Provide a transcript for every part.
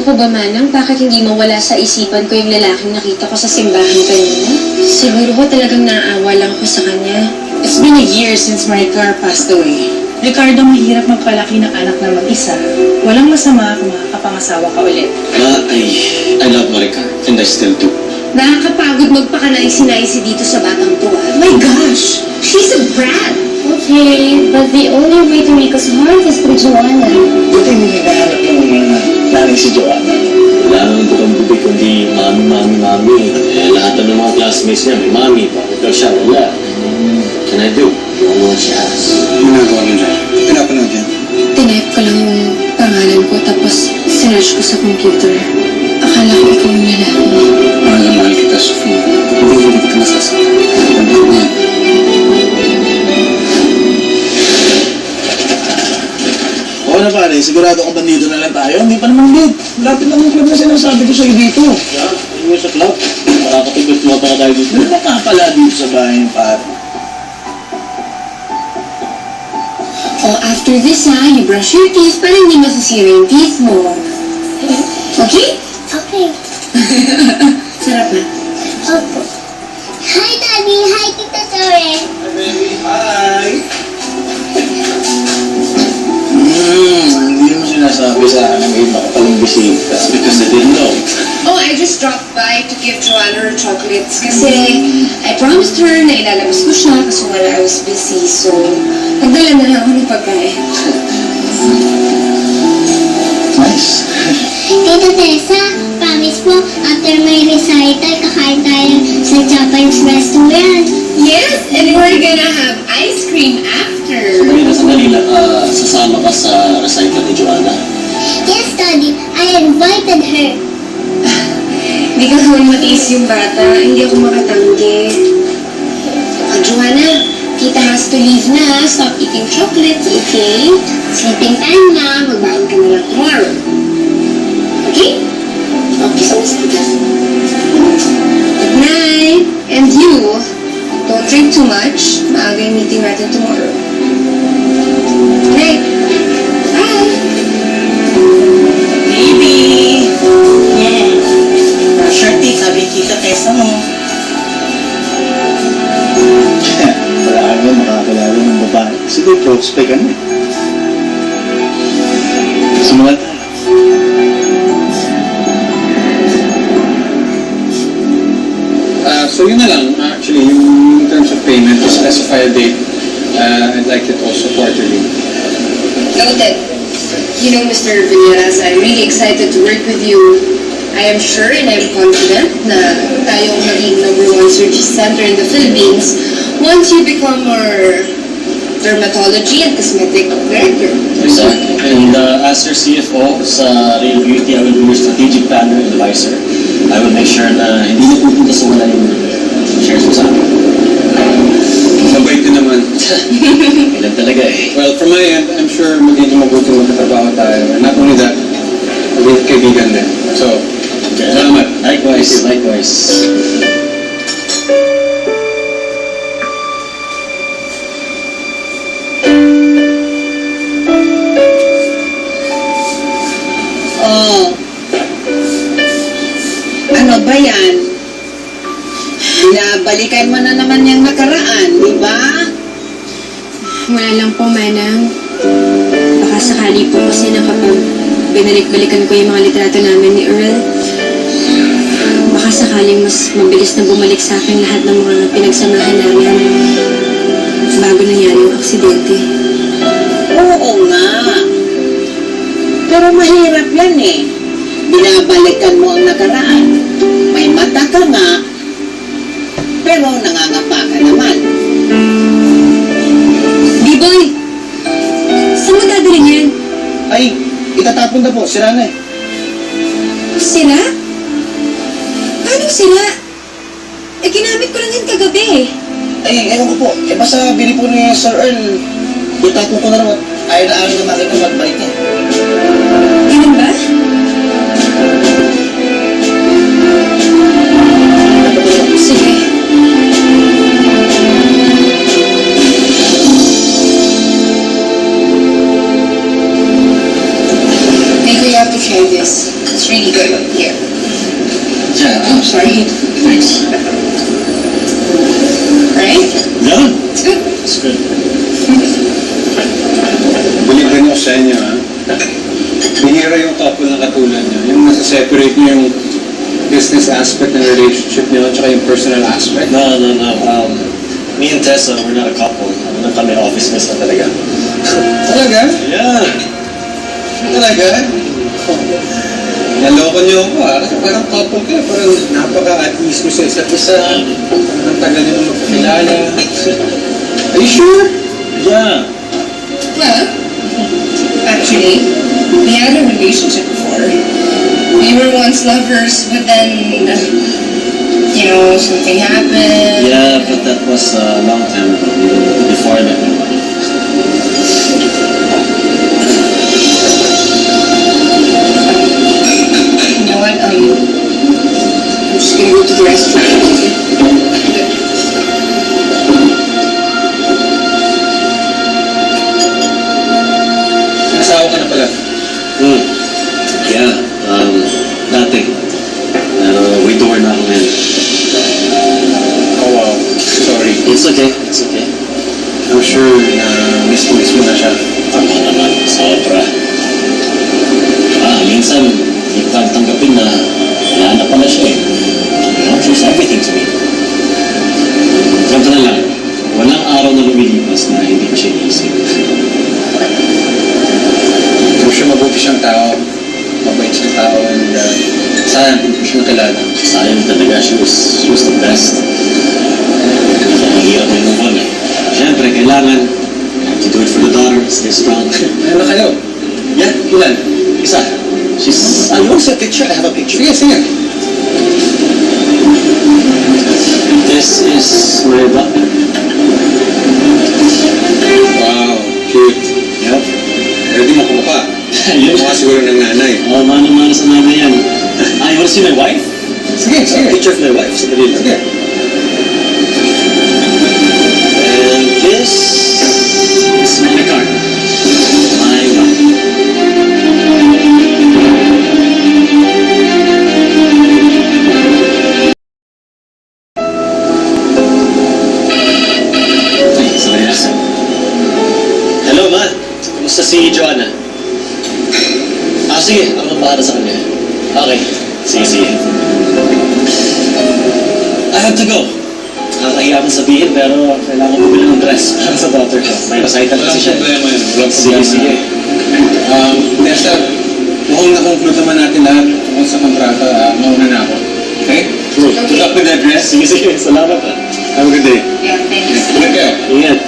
ko ba, Manang, bakit hindi mawala sa isipan ko yung lalaking nakita ko sa simbahan kanina? Siguro ko talagang naaawa lang ako sa kanya. It's been a year since Maricar passed away. Ricardo, mahirap magpalaki ng anak na mag-isa. Walang masama kung makakapangasawa ka ulit. I love Maricar, and I still do. Nakakapagod magpakanaisi-naisi dito sa batang to, ah. My gosh! She's a brat! Okay, but the only way to make us heart is through Joanna. Buti hindi naghahanap ng nanay si Joanna. Wala naman bukang bubig kundi mami. Eh, lahat ng mga classmates niya, may mami. Bakit daw siya? Wala. Can I do? You know what she has. Ginagawa niyo dyan? Pinapanood yan? Tinype ko lang yung pangalan ko tapos sinerge ko sa computer. Akala ko ikaw yung lalaki. Mahal na mahal kita, Sophie. Hindi kita masasaktan. Tandaan mo yan. Oo na pare, sigurado ka ba dito na lang tayo? Hindi pa naman date. Lapit lang yung club na sinasabi ko sa'yo dito. Yeah, yung sa club. Makakatibig mo pa na tayo dito. Ano ba ka pala dito sa bahay yung pare? Oh, after this you brush your teeth para hindi masisira yung teeth mo. Okay? Okay. Sarap na. Opo. Hi, Daddy. Hi, Tita Tore. Hi baby, hi! Hindi mo sinasabi sa akin na may iba ka palang bisita. That's because I didn't know. Oh, I just dropped by to give Joanna her chocolates kasi I promised her na ilalabas ko siya kasi wala I was busy. So, nagdala na lang ako ng pagkain. Nice. Tita Tessa, promise po, after my recital, kakain tayo sa Japanese restaurant. Yes, and we're gonna have ice cream after. Sandali lang, sasama ka sa recital ni Joanna. Yes, Daddy. I invited her. Hindi ka naman matiis yung bata. Hindi ako makatanggi. Joanna, Tita has to leave na. Stop eating chocolates, okay? Sleeping time na. Magbaon ka na lang tomorrow. Okay? Okay, so good night. And you, don't drink too much. Maaga yung meeting natin tomorrow. Okay? Bye! Baby! Brush your teeth, sabi Tita Tessa mo. Wala ka ba makakilala ng babae? Sige, prospect ka na. Simulan tayo. So yun na lang, actually, yung in terms of payment, to specify a date, I'd like it also quarterly. Noted. You know, Mr. Villeras, I'm really excited to work with you. I am sure and I'm confident na tayong maging #1 surgery center in the Philippines once you become our dermatology and cosmetic director. Exactly. And as your CFO sa Real Beauty, I will be your strategic planner and advisor. I will make sure na hindi na pupunta sa wala yung shares mo sa akin. Mabait din naman. Ilan talaga eh. Well, from my end, I'm sure magiging mabuting magkatrabaho tayo. And not only that, magiging kaibigan din. So, salamat. Likewise. Oh. Ano ba yan? Binabalikan mo na naman yung nakaraan, di ba? Wala lang po, Manang. Baka sakali po kasi na kapag binalik-balikan ko yung mga litrato namin ni Earl, baka sakaling mas mabilis na bumalik sa akin lahat ng mga pinagsamahan namin bago nangyari yung aksidente. Oo nga. Pero mahirap yan eh. Binabalikan mo ang nakaraan. May mata ka nga, pero nangangapa ka naman. B-Boy! Saan mo dadalhin yan? Ay, itatapon na po. Sira na eh. Sira? Paano sira? Eh, ginamit ko lang yan kagabi eh. Ay, ewan ko po. Eh, basta bili po ni Sir Earl. Itapon ko na naman. Ayaw na ayaw na makita magbalik niya. Ganun ba? Sige. Maybe you have to try this. It's It's really good up here. Yeah, I'm sorry. thanks. Right? Yeah, It's good. it's good. Believe rin ako sa inyo, ha? Bihira yung couple na katulad niyo. Yung nasa-separate niyo yung business aspect ng relationship niyo at saka yung personal aspect. No. Me and Tessa, we're not a couple. Ano kami, office mates na talaga. Talaga? Yeah. Talaga? Naloko niyo ako, ha? Kasi parang couple kayo. Parang napaka-at ease ko sa isa't isa. Parang tagal niyo na magkakilala. Are you sure? Yeah. Well, actually, we had a relationship before. We were once lovers, but then, something happened. Yeah, but that was a long time ago, before I met my wife. You know what? I'm just gonna go to the restaurant. Nasawa ka na pala. Yeah, dati. Pero widower na ako ngayon. Oh, wow. Sorry. It's okay, it's okay. I'm sure na miss mo na siya. Tama naman, sobra. Minsan, hindi ko kang tanggapin na wala na pala siya eh. She's everything to me. Ganito na lang, walang araw na lumilipas na hindi ko siya iisip. I'm sure mabuti siyang tao. Mabait siyang tao. And sana hindi ko siya nakilala. Sayang talaga, she was the best. Ang hirap may move on eh. Siyempre, kailangan to do it for the daughter, stay strong. Ano na kayo? Yeah, Ilan? isa. She's, You want to see a picture? I have a picture. Sige. this is my daughter. Wow, cute. Yep. Pwede mo kumapa. Yun. Mukha siguro ng nanay. Oh, mano-mano sa nanay yan. You wanna see my wife? Sige. Picture of my wife, sa dalil. Sige. And this is my card. My wife. Ay, sorry na. Hello, Ma. Kumusta si Joanna? Sige. Ako nang bahala sa kanya. Okay. Sige. I have to go. Nakakahiya akong sabihin pero kailangan ko bumili ng dress para sa daughter ko. May recital kasi siya. Walang Sige. Tessa, mukhang na-conclude naman natin lahat tungkol sa kontrata. Mauna na ako. Okay? Good. Good luck with that dress. Sige. Salamat. Have a good day. Yeah, thanks. Ingat kayo. Ingat.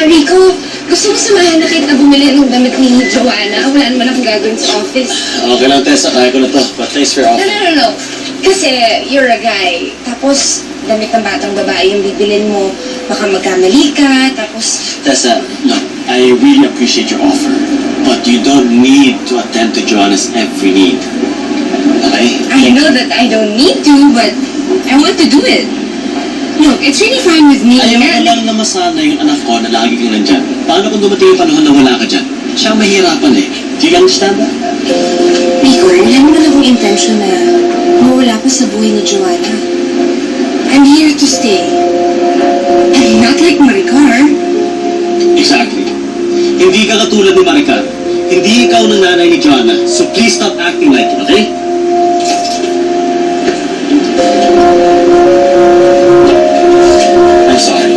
Rico, gusto mo samahan na kita bumili ng damit ni Joanna? Wala naman akong gagawin sa office. Okay lang, Tessa. Kaya ko na to. But thanks for your offer. No. Kasi you're a guy. Tapos, damit ng batang babae yung bibilin mo. Baka magkamali ka. Tapos, Tessa, look, I really appreciate your offer. But you don't need to attend to Joanna's every need. Okay? I know that I don't need to, but I want to do it. Look, it's really fine with me. Ayaw ko lang na masana yung anak ko na lagi kang nandyan. Paano kung dumating yung panahon na wala ka dyan? Siya ang mahirapan eh. Do you understand that? Rico, wala naman akong intention na mawala pa sa buhay ni Joanna. I'm here to stay. I'm not like Maricar. Exactly. Hindi ka katulad ni Maricar. Hindi ikaw ng nanay ni Joanna. So please stop acting like it, okay? I'm sorry.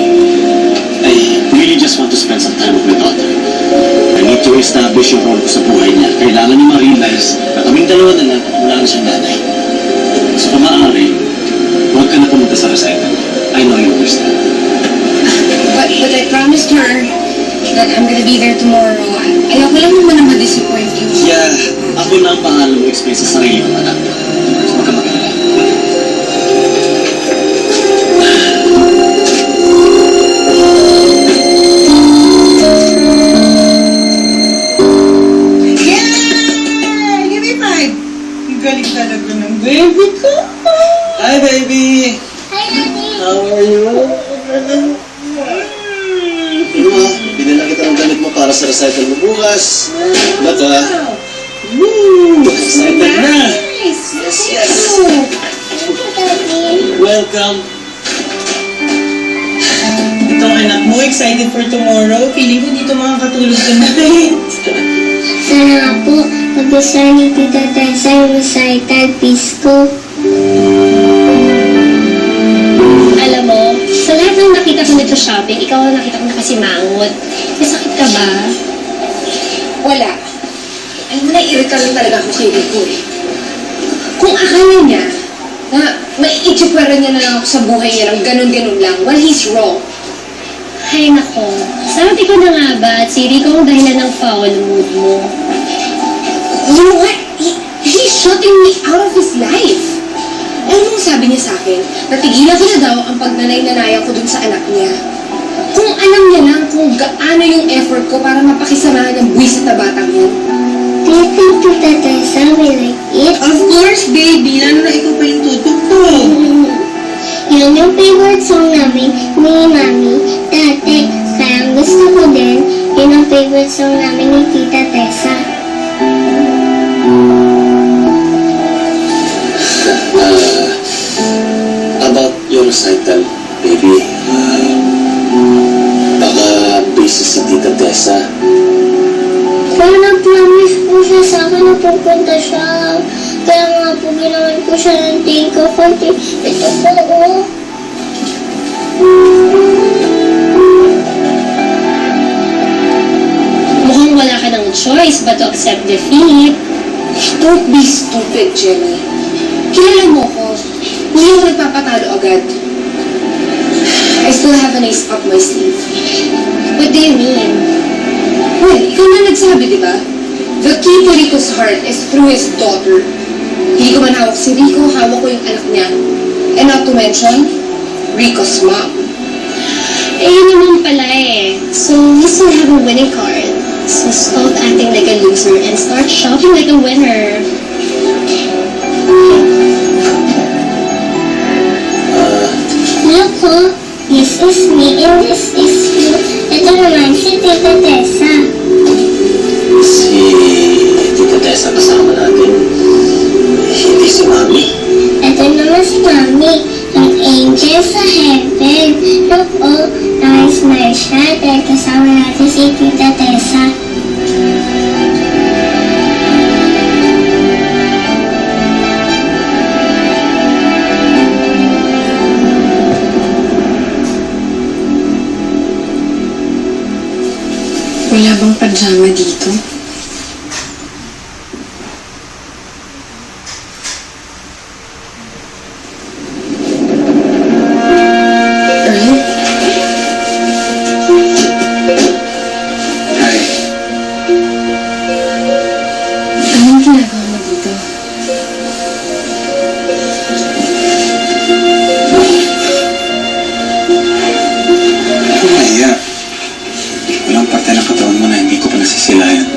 I really just want to spend some time with my daughter. I need to establish yung role ko sa buhay niya. Kailangan niya ma-realize na kaming dalawa na lang at wala na siyang nanay. So kung maaari, huwag ka na pumunta sa recital. I know you understand. But I promised her that I'm gonna be there tomorrow. Ayoko lang naman na ma-disappoint you. Yeah, ako na ang bahala mo explain sa sarili kong anak. So huwag ka mag-alala. Yeah! Give me 5. Ang galing talaga ng baby ko. Hi, baby! Hi, Daddy. How are you? Ano ba? Binila kita ng damit mo para sa recital mo bukas. Baka. Woo! Excited na! Nice! Yes, yes! Daddy. Welcome! Ito ang anak mo, excited for tomorrow. Feeling ko dito makakatulog tonight. Sana nga po, mag-gusto ni Tita Tessa yung recital piece ko. Alam mo, sa lahat ng nakita ko nito shopping, ikaw ang nakita ko nakasimangot. May sakit ka ba? Wala. Alam mo, naiirita lang talaga ako kay Rico eh. Kung akala niya na maiitsipwera niya na lang ako sa buhay niya ng ganun-ganun lang, well, he's wrong. Ay nako, sabi ko na nga ba at si Rico ang dahilan ng foul mood mo. You know what? He's shutting me out of his life. Alam mo sabi niya sa akin, natigilan ko na daw ang pagnanay-nanayan ko dun sa anak niya. Kung alam niya lang kung gaano yung effort ko para mapakisamahan ng buwisit na batang yan. Do you think Tita Tessa will like it? Of course, baby. Lalo na ikaw pa yung tutugtog. Yun yung favorite song namin ni Mami dati. Kaya ang gusto ko din, yun ang favorite song namin ni Tita Tessa. About your recital, baby. Baka busy si Tita Tessa. Pero nag-promise po siya sa akin na pupunta siya. Kaya nga po ginawan ko siya ng thank you for ito po. Mukhang wala ka ng choice but to accept defeat. Don't be stupid, Jenny. Kilala mo ko. Hindi ako nagpapatalo agad. I still have an ace up my sleeve. What do you mean? Well, ikaw na nagsabi, di ba? The key to Rico's heart is through his daughter. Hindi ko man hawak si Rico, hawak ko yung anak niya. And not to mention, Rico's mom. Eh, yun naman pala eh. So, you still have a winning card. So, stop acting like a loser and start shopping like a winner. Look po, this is me and this is you. Ito naman si Tita Tessa. Si Tita Tessa kasama natin. Hindi si Mami. Ito naman si Mami, yung angel sa heaven. Look po, naka-smile siya dahil kasama natin si Tita Tessa. Wala bang pajama dito? Earl? Hi. Anong ginagawa mo dito? Ako mahiya. Walang parte ng katawan mo na hindi ko pa nasisilayan.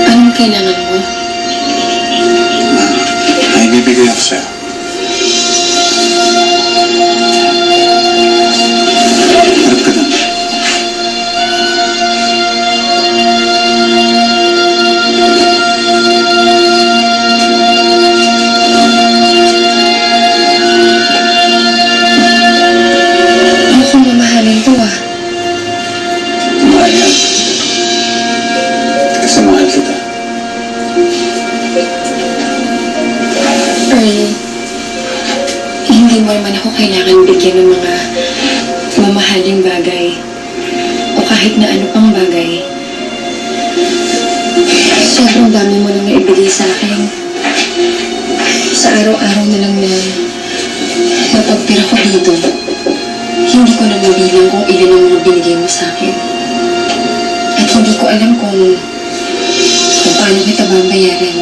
Anong kailangan mo? May bibigay ako sa'yo. Harap ka doon. Mukhang mamahalin to ah. Mahal yan. Kasi mahal kita. Earl, hindi mo naman ako kailangan bigyan ng mga mamahaling bagay o kahit na ano pang bagay. Sobrang dami mo nang naibigay sa akin. Sa araw-araw na lang na napagtira ko dito, hindi ko na mabilang kung ilan ang mga binigay mo sa akin. At hindi ko alam kung paano kita babayaran.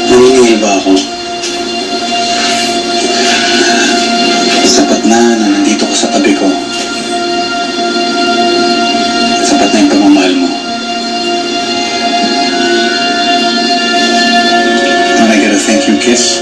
Naniningil ba ako? Sapat na nandito ko sa tabi ko. Sapat na yung pagmamahal mo. Can I get a thank you kiss?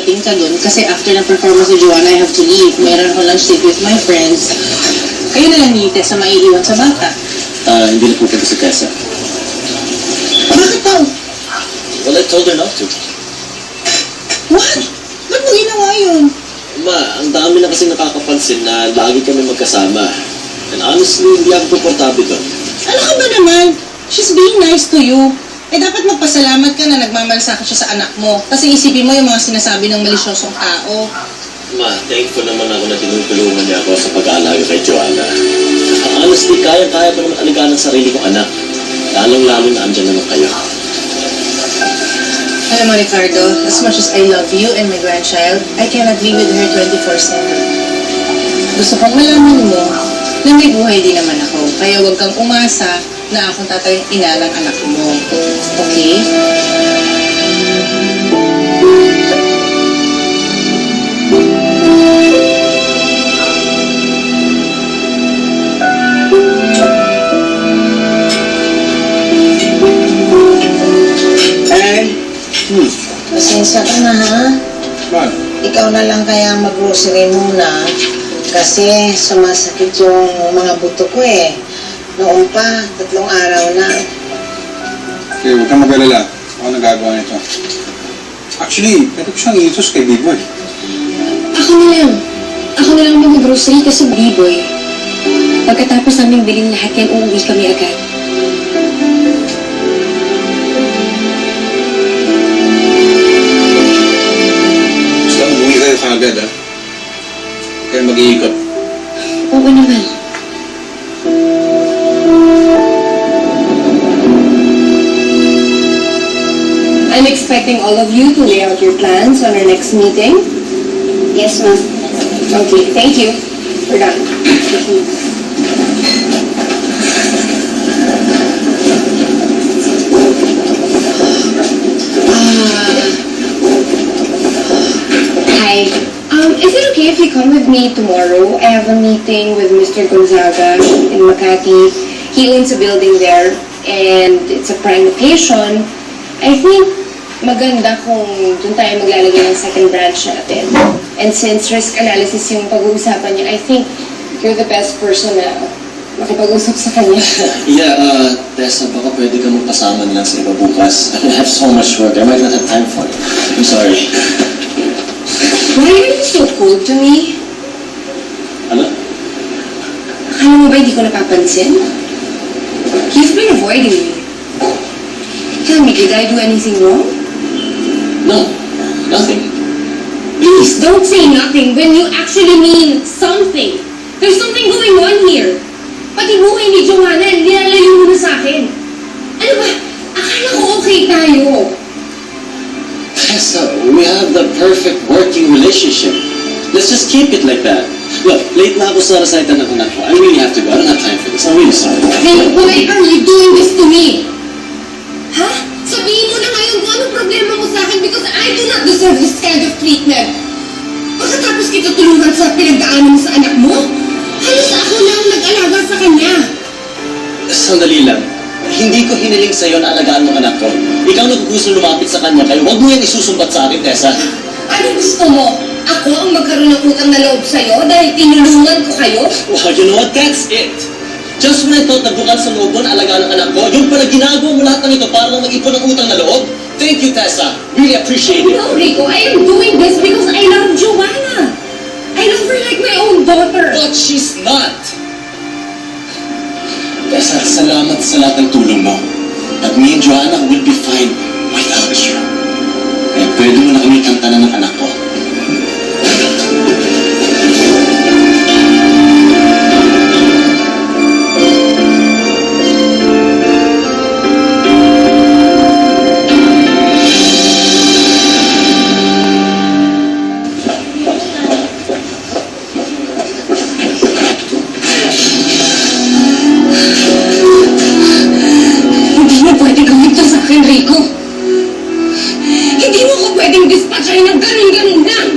dating ka dun kasi after ng performance ni Joanna, I have to leave. Meron ako lunch date with my friends. Kayo na lang ni Tessa maiiwan sa bata. Hindi na pupunta si Tessa. Bakit daw? Well, I told her not to. What? Ba't mo ginawa yun? Ma, ang dami na kasi nakakapansin na lagi kami magkasama. And honestly, hindi ako komportable doon. Ano ka ba naman? She's being nice to you. Eh dapat magpasalamat ka na nagmamalasakit siya sa anak mo. Kasi isipin mo yung mga sinasabi ng malisyosong tao. Ma, thankful naman ako na tinutulungan niya ako sa pag-aalaga kay Joanna. Honestly, kaya-kaya ko naman alagaan ang sarili kong anak. Lalong-lalo na andyan naman kayo. Alam mo, Ricardo, as much as I love you and my grandchild, I cannot be with her 24/7. Gusto kong malaman mo na may buhay din naman ako. Kaya huwag kang umasa na akong tatayong ina ng anak mo. Okay? Pasensya ka na ha. Man, Ikaw na lang kaya mag-grocery muna. Kasi sumasakit yung mga buto ko eh. Noon pa, 3 araw na. okay, huwag kang mag-alala. Ako nagagawa nito. Actually, pwede ko siyang isos kay B-Boy. Ako na lang. Ako na lang mag-grocery kasi B-boy. Pagkatapos namin bilhin lahat yan, uuwi kami agad. Basta umuwi kayo kaagad ha. Huwag kayong mag-iikot. Oo naman. I'm expecting all of you to lay out your plans on our next meeting. Yes, ma'am. Okay, thank you. We're done. Hi. Is it okay if you come with me tomorrow? I have a meeting with Mr. Gonzaga in Makati. He owns a building there, and it's a prime location. I think maganda kung doon tayo maglalagay ng second branch natin. And since risk analysis yung pag-uusapan niya, I think you're the best person na makipag-usap sa kanya. Yeah, Tessa, baka pwede ka magpasama na lang sa iba bukas. I have so much work. I might not have time for it. I'm sorry. Why are you so cold to me? Ano? Akala mo ba hindi ko napapansin? You've been avoiding me. Tell me, did I do anything wrong? No, nothing. Please, don't say nothing when you actually mean something. There's something going on here. Pati buhay ni Joanna, nilalayo mo na sa akin. Ano ba? Akala ko okay tayo. Tessa, we have the perfect working relationship. Let's just keep it like that. Look, late na ako sa recital ng anak ko. I really have to go. I don't have time for this. I'm really sorry. Then why are you doing this to me? Ha? Sabihin mo na ngayon kung anong problema mo sa akin because I do not deserve this kind of treatment. Pagkatapos kita tulungan sa pinagdaanan mo sa anak mo, halos ako lang nag-alaga sa kanya. Sandali lang. Hindi ko hiniling sa'yo na alagaan mo anak ko. Ikaw nagkukuso lumapit sa kanya, kaya huwag mo yan isusumbat sa akin, Tessa. Ano gusto mo? Ako ang magkaroon ng utang na loob sa'yo dahil tinulungan ko kayo? Well, you know what? That's it. Just when I thought na bukal sa loob mo na alagaan ng anak ko, yung pala ginagawa mo lahat ng ito para lang mag-ipon ng utang na loob? Thank you, Tessa. Really appreciate it. No, Rico, I am doing this because I love Joanna. I love her like my own daughter. But she's not. Tessa, salamat sa lahat ng tulong mo. At me and Joanna will be fine without you. Kaya pwede mo na kami kantanan ng anak ko. Hindi mo pwedeng gawin to sa akin, Rico. Hindi mo ko pwedeng dispatchay ng ganun-ganun lang.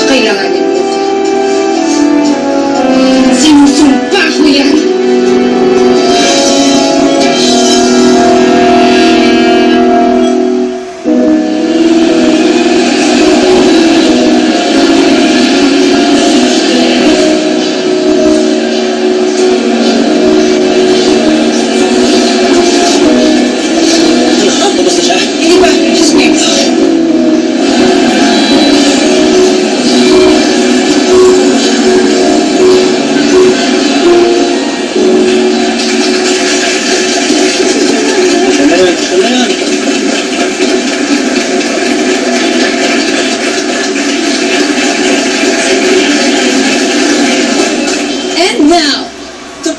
Kailanganin mo. Sinusumpa ko yan.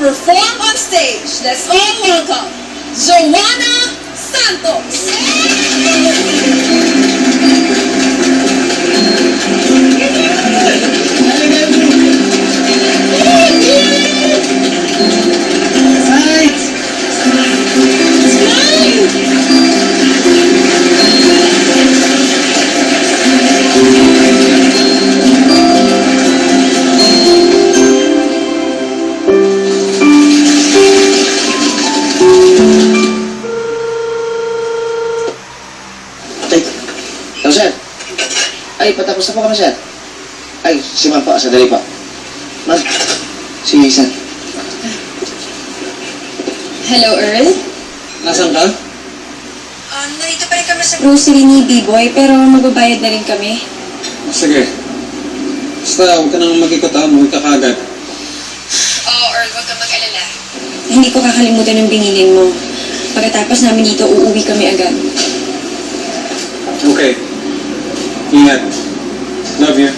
perform on stage. Let's all welcome Joanna Santos. Sir. Ay, patapos na po kami, sir. Ay, si ma'am po. Sandali po. Ma'am, si sir. Hello, Earl? Nasaan ka? Narito pa rin kami sa grocery ni B-Boy, pero magbabayad na rin kami. Sige. Basta huwag ka nang mag-ikot umuwi ka kagad. Oo, Earl, huwag kang mag-alala. Hindi ko kakalimutan ng binilin mo. Pagkatapos namin dito, uuwi kami agad. Okay. Ingat. Love you.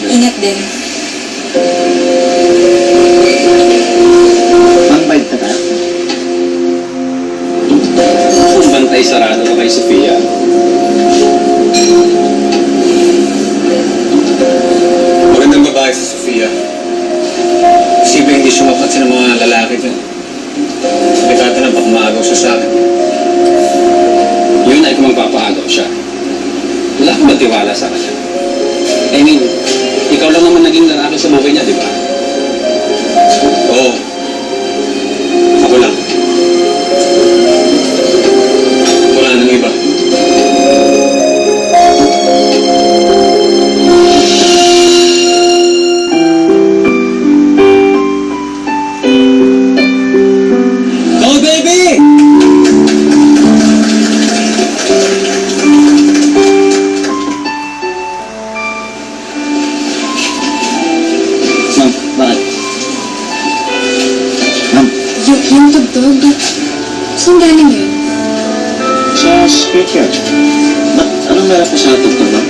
Ingat din. Ma'am, bayad na tayo. Kung bantay sarado ka kay Sofia. Magandang babae si Sofia. Isipin hindi siya mapansin ng mga lalaki dyan. Delikado na baka maagaw siya sa akin. Yun ay kung magpapaagaw siya. Wala akong matiwala sa kanya. I mean, ikaw lang naman naging lalaki sa buhay niya, di ba? Oo. Ako lang. Wala nang iba. Go, baby! Ma'am, bakit? Ma'am, Yung tugtog, saan galing yun? sa speaker. Ba't anong meron po sa tugtog, ma'am?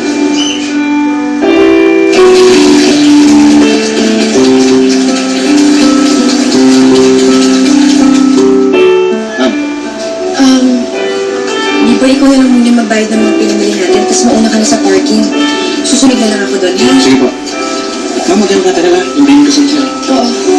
Ma'am, B-Boy, ikaw na lang muna magbayad ng mga pinamili natin, tapos mauna ka na sa parking. Susunod na lang ako doon, ha? sige po. Ma'am, maganda ka talaga. Hindi ko siya. Oo.